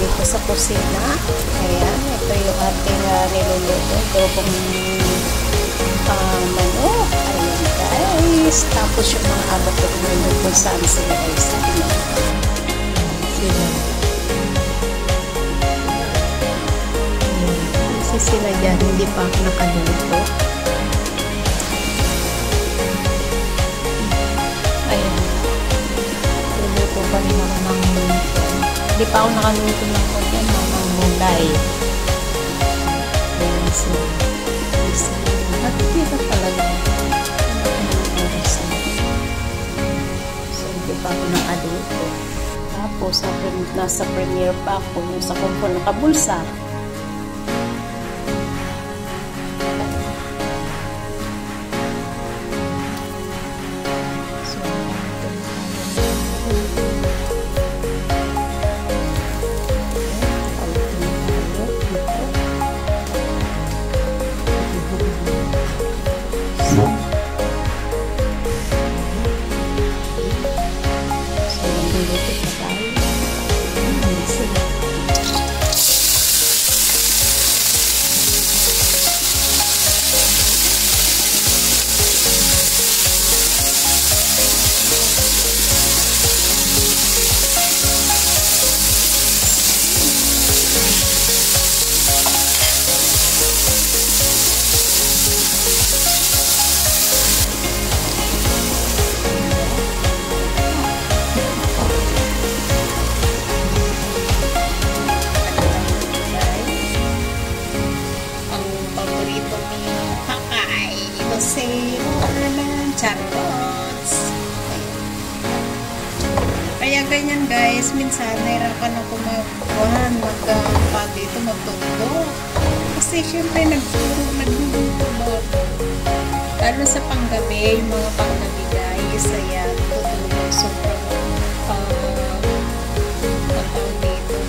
dito sa kusina. Ayan, ito yung ating niluluto. Adobong manok. Ayan guys. Tapos yung mga anak ko niluluto kung saan sila guys. Sila. Kasi sila dyan, hindi pa ako nakaluto. Ayan. Luluto pa rin ako ng hindi pa ako nakaluto ng konti ng gulay. Ayan sila. Nakikita talaga. So, hindi pa ako nakaluto. Tapos, nasa premiere pa ako yung sa kumpol ng kabulsa. Charots. Kaya ganyan guys, minsan nahirapan ako magpa dito magtuto. Kasi syempre nagluluto mo. Lalo sa panggabi, yung mga panggabi guys, ayan, tutulog. Sobrang matawag dito.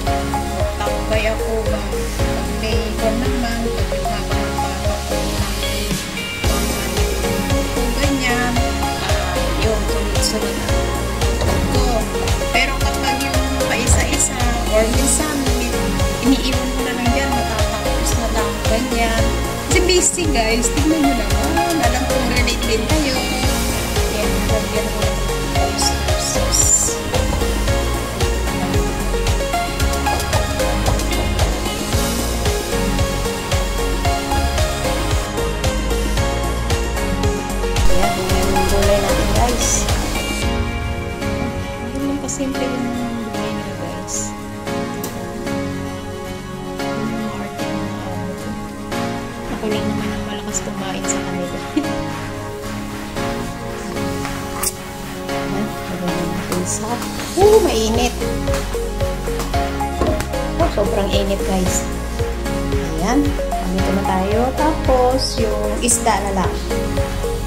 Tambay ako ba? Pag may ko naman, pag yung habang sunod ko. Pero kapag yung paisa-isa or minsan iniiwan ko na lang dyan, matatapos na lang ganyan. Kasi busy guys, tignan nyo naman. Alam kong relate din tayo. Yan, lagyan ko ng oyster sauce. Yan, yung gulay natin guys. Simple yung bigay nila guys. Yung arte ng ako lang naman ang malakas kumain sa kanila. Ayan, lagyan natin sa mainit. Sobrang init guys. Ayan, dito na tayo. Tapos yung isda na lang.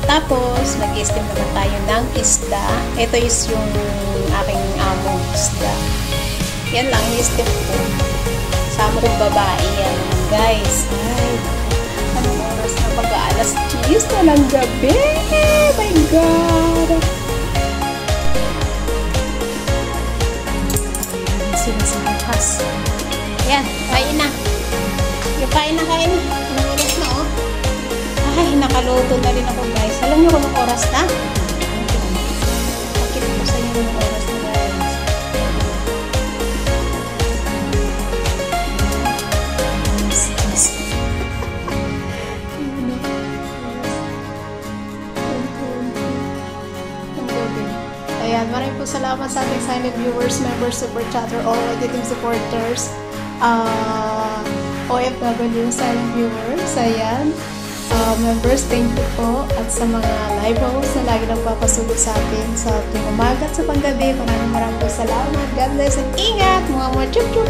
Tapos mag-i-steam naman tayo ng isda. Ito is yung aking among isda. Yan lang, i-steam ko. Sama kong babae yan guys. Ay, anong oras na? Pag-aalas 10 na ng gabi. My God! Sila sa bukas. Yan, kain na. Yung kain na, kain na. Anong oras na oh? Ay, nakaluto na rin ako guys. Alam niyo kung anong oras na? Pakita ko sa inyo anong oras na guys. Ayan, maraming po salamat sa ating silent viewers, members, super chatter, all team supporters, OFW silent viewers. Ayan. Members, thank you po. At sa mga live hosts na lagi nagpapasugot sa atin sa tuwing umaga at sa panggabi, maraming po salamat. God bless and ingat! Mga chup-chup!